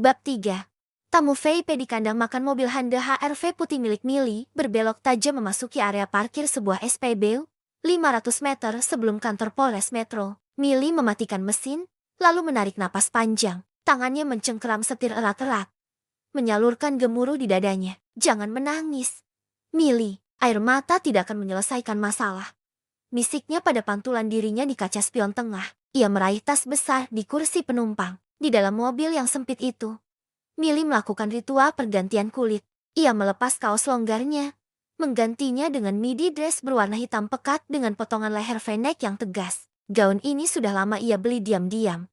Bab 3. Tamu VIP di kandang makan mobil Honda HR-V putih milik Millie berbelok tajam memasuki area parkir sebuah SPBU 500 meter sebelum kantor Polres Metro. Millie mematikan mesin, lalu menarik napas panjang. Tangannya mencengkeram setir erat-erat, menyalurkan gemuruh di dadanya. Jangan menangis, Millie. Air mata tidak akan menyelesaikan masalah. Bisiknya pada pantulan dirinya di kaca spion tengah. Ia meraih tas besar di kursi penumpang. Di dalam mobil yang sempit itu, Millie melakukan ritual pergantian kulit. Ia melepas kaos longgarnya, menggantinya dengan midi dress berwarna hitam pekat dengan potongan leher V-neck yang tegas. Gaun ini sudah lama ia beli diam-diam,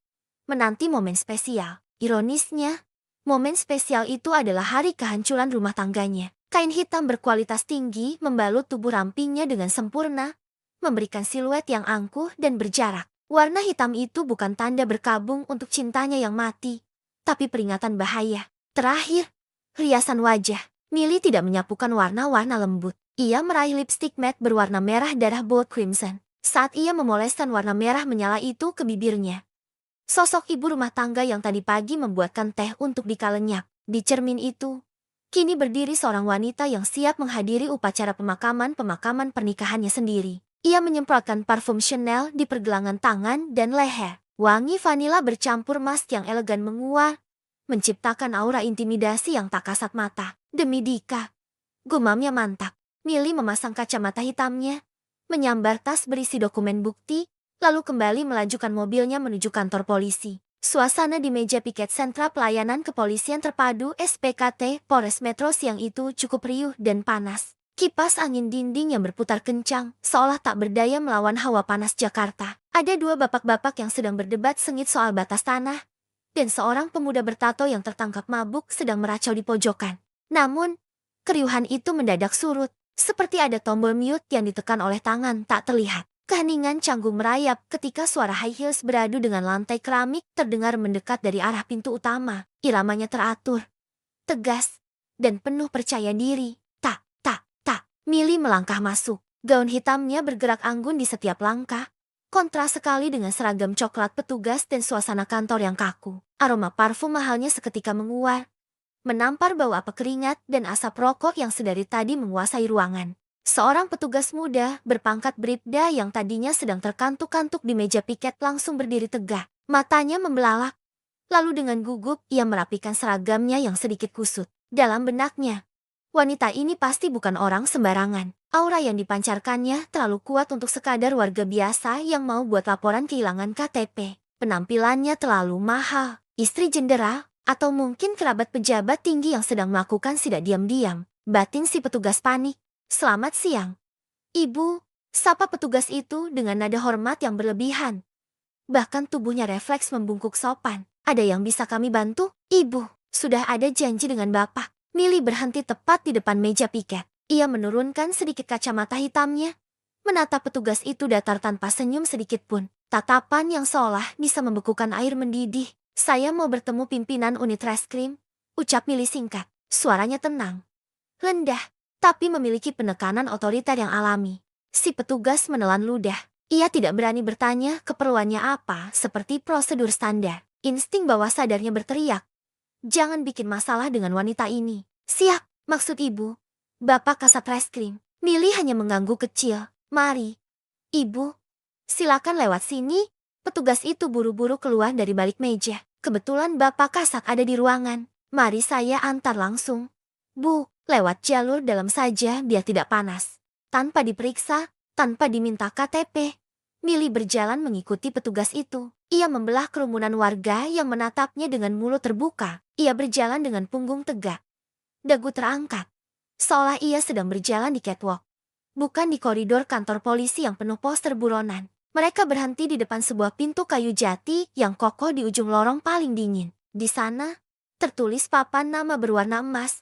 menanti momen spesial. Ironisnya, momen spesial itu adalah hari kehancuran rumah tangganya. Kain hitam berkualitas tinggi membalut tubuh rampingnya dengan sempurna, memberikan siluet yang angkuh dan berjarak. Warna hitam itu bukan tanda berkabung untuk cintanya yang mati, tapi peringatan bahaya. Terakhir, riasan wajah. Millie tidak menyapukan warna-warna lembut. Ia meraih lipstik matte berwarna merah darah bold crimson. Saat ia memoleskan warna merah menyala itu ke bibirnya, sosok ibu rumah tangga yang tadi pagi membuatkan teh untuk dikalenyak. Di cermin itu, kini berdiri seorang wanita yang siap menghadiri upacara pemakaman pernikahannya sendiri. Ia menyemprotkan parfum Chanel di pergelangan tangan dan leher. Wangi vanila bercampur mask yang elegan menguat, menciptakan aura intimidasi yang tak kasat mata. Demi Dika, gumamnya mantap. Millie memasang kacamata hitamnya, menyambar tas berisi dokumen bukti, lalu kembali melajukan mobilnya menuju kantor polisi. Suasana di meja piket sentra pelayanan kepolisian terpadu SPKT Polres Metro siang itu cukup riuh dan panas. Kipas angin dinding yang berputar kencang, seolah tak berdaya melawan hawa panas Jakarta. Ada dua bapak-bapak yang sedang berdebat sengit soal batas tanah, dan seorang pemuda bertato yang tertangkap mabuk sedang meracau di pojokan. Namun, keriuhan itu mendadak surut, seperti ada tombol mute yang ditekan oleh tangan tak terlihat. Keheningan canggung merayap ketika suara high heels beradu dengan lantai keramik terdengar mendekat dari arah pintu utama. Iramanya teratur, tegas, dan penuh percaya diri. Millie melangkah masuk. Gaun hitamnya bergerak anggun di setiap langkah, kontras sekali dengan seragam coklat petugas dan suasana kantor yang kaku. Aroma parfum mahalnya seketika menguar, menampar bau apek keringat dan asap rokok yang sedari tadi menguasai ruangan. Seorang petugas muda berpangkat bribda yang tadinya sedang terkantuk-kantuk di meja piket langsung berdiri tegak. Matanya membelalak, lalu dengan gugup ia merapikan seragamnya yang sedikit kusut. Dalam benaknya, wanita ini pasti bukan orang sembarangan. Aura yang dipancarkannya terlalu kuat untuk sekadar warga biasa yang mau buat laporan kehilangan KTP. Penampilannya terlalu mahal. Istri jenderal, atau mungkin kerabat pejabat tinggi yang sedang melakukan sidak diam-diam. Batin si petugas panik. "Selamat siang, Ibu," sapa petugas itu dengan nada hormat yang berlebihan. Bahkan tubuhnya refleks membungkuk sopan. "Ada yang bisa kami bantu, Ibu?" "Sudah ada janji dengan Bapak." Millie berhenti tepat di depan meja piket. Ia menurunkan sedikit kacamata hitamnya, menatap petugas itu datar tanpa senyum sedikit pun. Tatapan yang seolah bisa membekukan air mendidih. "Saya mau bertemu pimpinan unit reskrim," ucap Millie singkat. Suaranya tenang, rendah, tapi memiliki penekanan otoriter yang alami. Si petugas menelan ludah. Ia tidak berani bertanya keperluannya apa seperti prosedur standar. Insting bawah sadarnya berteriak, "Jangan bikin masalah dengan wanita ini." "Siap, maksud Ibu, Bapak Kasat Reskrim." Millie hanya mengangguk kecil. "Mari, Ibu. Silakan lewat sini." Petugas itu buru-buru keluar dari balik meja. "Kebetulan Bapak Kasat ada di ruangan. Mari saya antar langsung." "Bu, lewat jalur dalam saja biar tidak panas." Tanpa diperiksa, tanpa diminta KTP, Millie berjalan mengikuti petugas itu. Ia membelah kerumunan warga yang menatapnya dengan mulut terbuka. Ia berjalan dengan punggung tegak, dagu terangkat, seolah ia sedang berjalan di catwalk, bukan di koridor kantor polisi yang penuh poster buronan. Mereka berhenti di depan sebuah pintu kayu jati yang kokoh di ujung lorong paling dingin. Di sana, tertulis papan nama berwarna emas,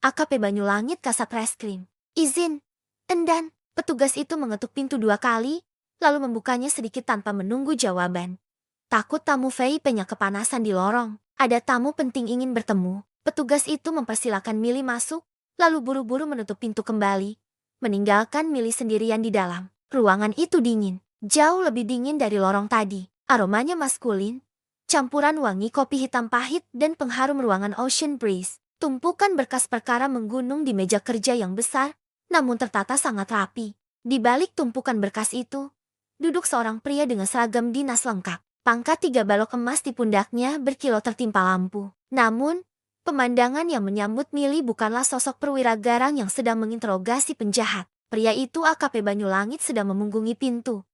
AKP Banyulangit Kasat Reskrim. "Izin." "Endan." Petugas itu mengetuk pintu 2 kali, lalu membukanya sedikit tanpa menunggu jawaban. Takut tamu VIP-nya kepanasan di lorong. Ada tamu penting ingin bertemu. Petugas itu mempersilakan Millie masuk, lalu buru-buru menutup pintu kembali, meninggalkan Millie sendirian di dalam. Ruangan itu dingin, jauh lebih dingin dari lorong tadi. Aromanya maskulin, Campuran wangi kopi hitam pahit dan pengharum ruangan Ocean Breeze. Tumpukan berkas perkara menggunung di meja kerja yang besar, namun tertata sangat rapi. Di balik tumpukan berkas itu, duduk seorang pria dengan seragam dinas lengkap. Pangkat 3 balok emas di pundaknya berkilau tertimpa lampu. Namun, pemandangan yang menyambut Milly bukanlah sosok perwira garang yang sedang menginterogasi penjahat. Pria itu AKP Banyulangit sedang memunggungi pintu.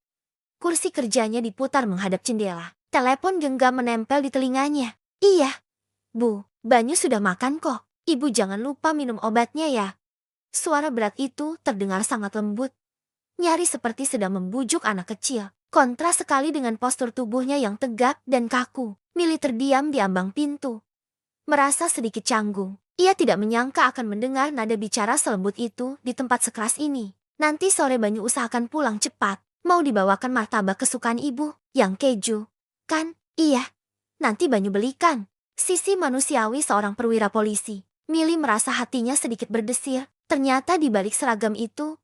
Kursi kerjanya diputar menghadap jendela. Telepon genggam menempel di telinganya. Iya, Bu, Banyu sudah makan kok. Ibu jangan lupa minum obatnya ya. Suara berat itu terdengar sangat lembut. Nyaris seperti sedang membujuk anak kecil. Kontras sekali dengan postur tubuhnya yang tegak dan kaku. Milly terdiam di ambang pintu. Merasa sedikit canggung. Ia tidak menyangka akan mendengar nada bicara selembut itu di tempat sekeras ini. Nanti sore Banyu usahakan pulang cepat. Mau dibawakan martabak kesukaan ibu, yang keju. Kan? Iya. Nanti Banyu belikan. Sisi manusiawi seorang perwira polisi. Milly merasa hatinya sedikit berdesir. Ternyata di balik seragam itu,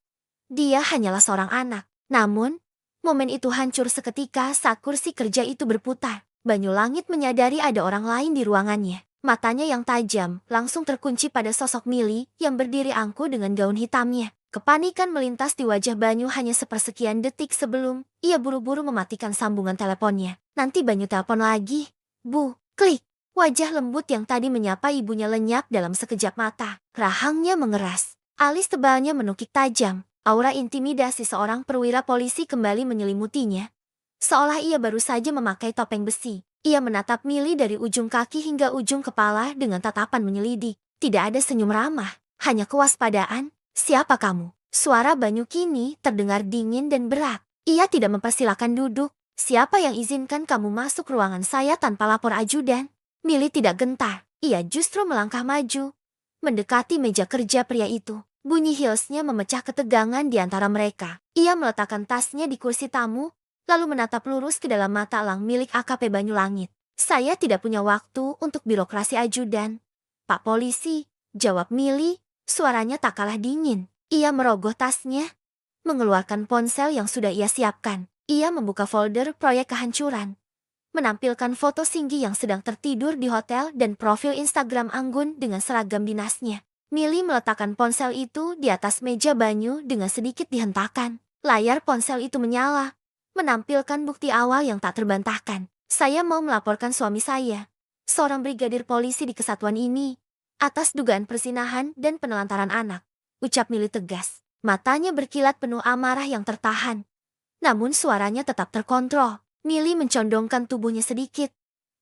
dia hanyalah seorang anak. Namun, momen itu hancur seketika saat kursi kerja itu berputar. Banyulangit menyadari ada orang lain di ruangannya. Matanya yang tajam langsung terkunci pada sosok Milly yang berdiri angkuh dengan gaun hitamnya. Kepanikan melintas di wajah Banyu hanya sepersekian detik sebelum ia buru-buru mematikan sambungan teleponnya. Nanti Banyu telepon lagi. Bu, klik. Wajah lembut yang tadi menyapa ibunya lenyap dalam sekejap mata. Rahangnya mengeras. Alis tebalnya menukik tajam. Aura intimidasi seorang perwira polisi kembali menyelimutinya. Seolah ia baru saja memakai topeng besi. Ia menatap Milly dari ujung kaki hingga ujung kepala dengan tatapan menyelidik. Tidak ada senyum ramah, hanya kewaspadaan. Siapa kamu? Suara Banyu kini terdengar dingin dan berat. Ia tidak mempersilahkan duduk. Siapa yang izinkan kamu masuk ruangan saya tanpa lapor ajudan? Milly tidak gentar, ia justru melangkah maju, mendekati meja kerja pria itu. Bunyi heelsnya memecah ketegangan di antara mereka. Ia meletakkan tasnya di kursi tamu, lalu menatap lurus ke dalam mata elang milik AKP Banyulangit. Saya tidak punya waktu untuk birokrasi ajudan. Pak Polisi, jawab Milly, suaranya tak kalah dingin. Ia merogoh tasnya, mengeluarkan ponsel yang sudah ia siapkan. Ia membuka folder proyek kehancuran. Menampilkan foto Singgi yang sedang tertidur di hotel dan profil Instagram Anggun dengan seragam dinasnya. Milly meletakkan ponsel itu di atas meja Banyu dengan sedikit dihentakkan. Layar ponsel itu menyala, menampilkan bukti awal yang tak terbantahkan. Saya mau melaporkan suami saya, seorang brigadir polisi di kesatuan ini, atas dugaan persinahan dan penelantaran anak, ucap Milly tegas. Matanya berkilat penuh amarah yang tertahan. Namun suaranya tetap terkontrol. Milly mencondongkan tubuhnya sedikit,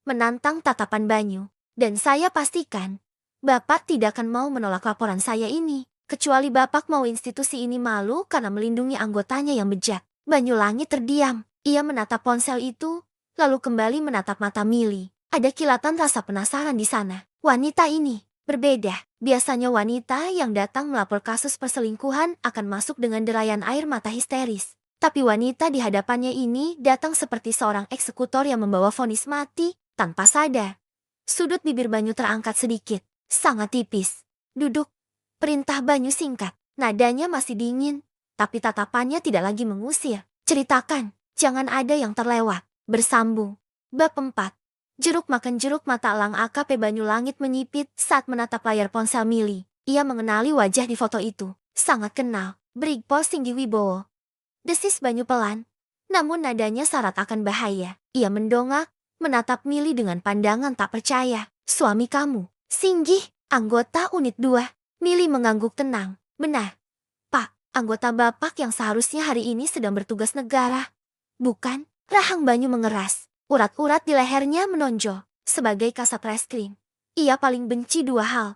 menantang tatapan Banyu. Dan saya pastikan, Bapak tidak akan mau menolak laporan saya ini, kecuali Bapak mau institusi ini malu karena melindungi anggotanya yang bejat. Banyulangit terdiam. Ia menatap ponsel itu, lalu kembali menatap mata Milly. Ada kilatan rasa penasaran di sana. Wanita ini berbeda. Biasanya wanita yang datang melapor kasus perselingkuhan akan masuk dengan derayan air mata histeris. Tapi wanita di hadapannya ini datang seperti seorang eksekutor yang membawa vonis mati tanpa sadar. Sudut bibir Banyu terangkat sedikit, sangat tipis. Duduk, perintah Banyu singkat. Nadanya masih dingin, tapi tatapannya tidak lagi mengusir. Ceritakan, jangan ada yang terlewat. Bersambung. Bab 4. Jeruk makan jeruk mata elang AKP Banyulangit menyipit saat menatap layar ponsel Milly. Ia mengenali wajah di foto itu. Sangat kenal, Brigpol Singgi Wibowo. Desis Banyu pelan, namun nadanya syarat akan bahaya. Ia mendongak, menatap Milly dengan pandangan tak percaya. Suami kamu, Singgi, anggota unit 2. Milly mengangguk tenang. Benar, Pak, anggota Bapak yang seharusnya hari ini sedang bertugas negara. Bukan, rahang Banyu mengeras. Urat-urat di lehernya menonjol, sebagai kasat reskrim. Ia paling benci dua hal.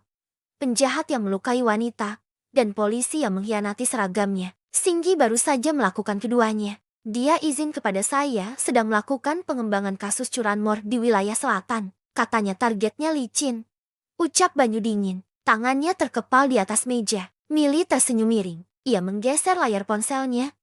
Penjahat yang melukai wanita, dan polisi yang mengkhianati seragamnya. Singgi baru saja melakukan keduanya. Dia izin kepada saya sedang melakukan pengembangan kasus curanmor di wilayah selatan. Katanya targetnya licin. Ucap Banyu dingin. Tangannya terkepal di atas meja. Milly tersenyum miring. Ia menggeser layar ponselnya,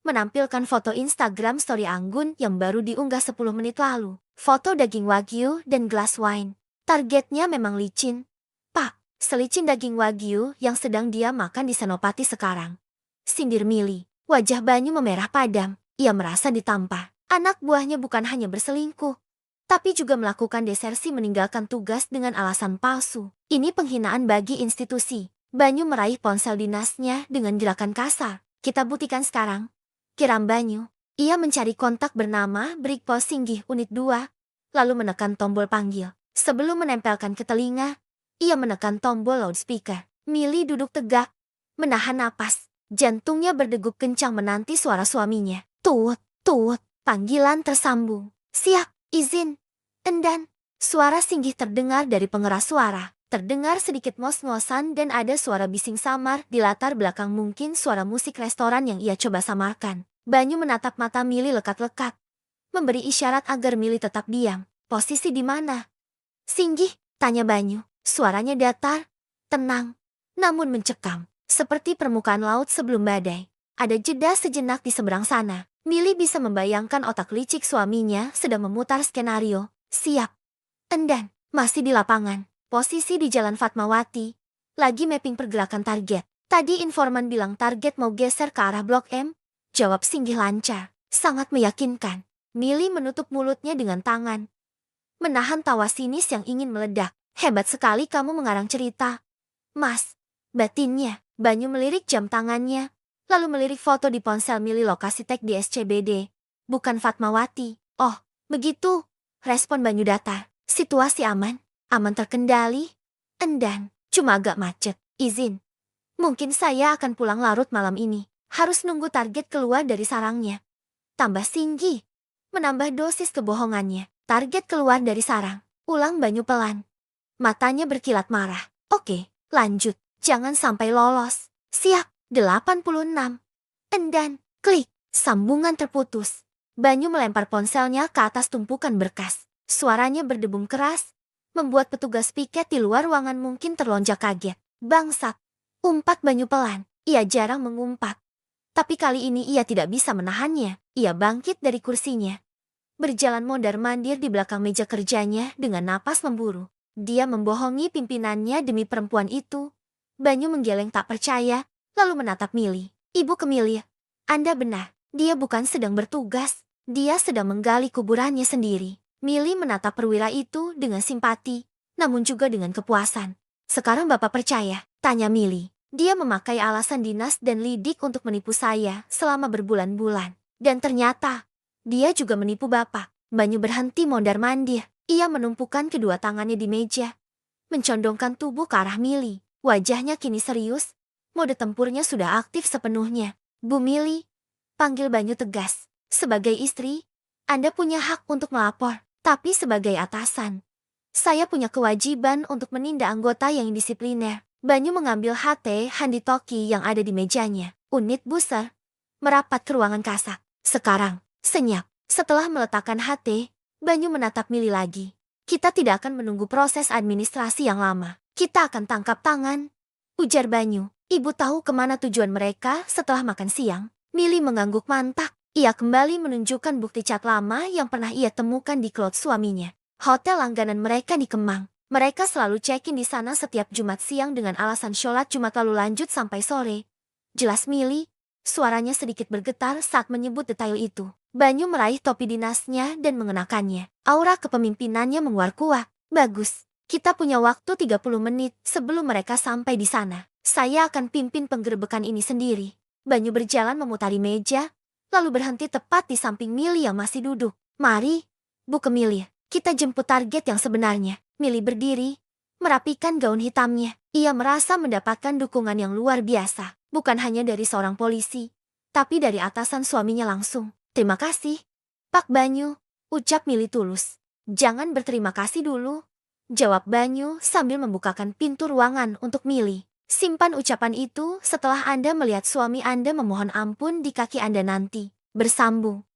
menampilkan foto Instagram story Anggun yang baru diunggah 10 menit lalu. Foto daging wagyu dan gelas wine. Targetnya memang licin. Pak, selicin daging wagyu yang sedang dia makan di Senopati sekarang. Sindir Milly. Wajah Banyu memerah padam. Ia merasa ditampar. Anak buahnya bukan hanya berselingkuh, tapi juga melakukan desersi meninggalkan tugas dengan alasan palsu. Ini penghinaan bagi institusi. Banyu meraih ponsel dinasnya dengan gerakan kasar. Kita buktikan sekarang. Kiram Banyu. Ia mencari kontak bernama Brigpol Singgih Unit 2, lalu menekan tombol panggil. Sebelum menempelkan ke telinga, ia menekan tombol loudspeaker. Milly duduk tegak, menahan napas. Jantungnya berdegup kencang menanti suara suaminya. Tut, tut, panggilan tersambung. Siap, izin. Endan. Suara Singgih terdengar dari pengeras suara. Terdengar sedikit ngos-ngosan dan ada suara bising samar di latar belakang, mungkin suara musik restoran yang ia coba samarkan. Banyu menatap mata Milly lekat-lekat, memberi isyarat agar Milly tetap diam. Posisi di mana? Singgih, tanya Banyu. Suaranya datar, tenang, namun mencekam. Seperti permukaan laut sebelum badai. Ada jeda sejenak di seberang sana. Milly bisa membayangkan otak licik suaminya sedang memutar skenario. Siap. Endan, masih di lapangan. Posisi di Jalan Fatmawati. Lagi mapping pergerakan target. Tadi informan bilang target mau geser ke arah Blok M. Jawab Singgih lancar. Sangat meyakinkan. Milly menutup mulutnya dengan tangan, menahan tawa sinis yang ingin meledak. Hebat sekali kamu mengarang cerita, Mas. Batinnya. Banyu melirik jam tangannya, lalu melirik foto di ponsel Milly. Lokasi tag di SCBD, bukan Fatmawati. Oh, begitu. Respon Banyu datar. Situasi aman. Aman terkendali. Endan, cuma agak macet. Izin. Mungkin saya akan pulang larut malam ini. Harus nunggu target keluar dari sarangnya. Tambah Singgih. Menambah dosis kebohongannya. Target keluar dari sarang. Ulang Banyu pelan. Matanya berkilat marah. Oke, lanjut. Jangan sampai lolos. Siap. 86. Endan. Klik. Sambungan terputus. Banyu melempar ponselnya ke atas tumpukan berkas. Suaranya berdebum keras, membuat petugas piket di luar ruangan mungkin terlonjak kaget. Bangsat. Umpat Banyu pelan. Ia jarang mengumpat. Tapi kali ini ia tidak bisa menahannya. Ia bangkit dari kursinya, berjalan mondar-mandir di belakang meja kerjanya dengan napas memburu. Dia membohongi pimpinannya demi perempuan itu. Banyu menggeleng tak percaya, lalu menatap Milly. Ibu Kemilya, Anda benar. Dia bukan sedang bertugas. Dia sedang menggali kuburannya sendiri. Milly menatap perwira itu dengan simpati, namun juga dengan kepuasan. Sekarang Bapak percaya? Tanya Milly. Dia memakai alasan dinas dan lidik untuk menipu saya selama berbulan-bulan. Dan ternyata, dia juga menipu Bapak. Banyu berhenti mondar-mandir. Ia menumpukan kedua tangannya di meja, mencondongkan tubuh ke arah Milly. Wajahnya kini serius, mode tempurnya sudah aktif sepenuhnya. Bu Milly, panggil Banyu tegas. Sebagai istri, Anda punya hak untuk melapor. Tapi sebagai atasan, saya punya kewajiban untuk menindak anggota yang indisipliner. Banyu mengambil HT handitoki yang ada di mejanya. Unit Buser merapat ke ruangan kasak. Sekarang, senyap. Setelah meletakkan HT, Banyu menatap Milly lagi. Kita tidak akan menunggu proses administrasi yang lama. Kita akan tangkap tangan. Ujar Banyu. Ibu tahu kemana tujuan mereka setelah makan siang? Milly mengangguk mantak. Ia kembali menunjukkan bukti cat lama yang pernah ia temukan di cloud suaminya. Hotel langganan mereka di Kemang. Mereka selalu check-in di sana setiap Jumat siang dengan alasan sholat Jumat lalu lanjut sampai sore. Jelas Milly. Suaranya sedikit bergetar saat menyebut detail itu. Banyu meraih topi dinasnya dan mengenakannya. Aura kepemimpinannya menguar kuat. Bagus. Kita punya waktu 30 menit sebelum mereka sampai di sana. Saya akan pimpin penggerebekan ini sendiri. Banyu berjalan memutari meja, lalu berhenti tepat di samping Milly yang masih duduk. Mari, Bu Kemilya, kita jemput target yang sebenarnya. Milly berdiri, merapikan gaun hitamnya. Ia merasa mendapatkan dukungan yang luar biasa. Bukan hanya dari seorang polisi, tapi dari atasan suaminya langsung. Terima kasih, Pak Banyu, ucap Milly tulus. Jangan berterima kasih dulu, jawab Banyu sambil membukakan pintu ruangan untuk Milly. Simpan ucapan itu setelah Anda melihat suami Anda memohon ampun di kaki Anda nanti. Bersambung.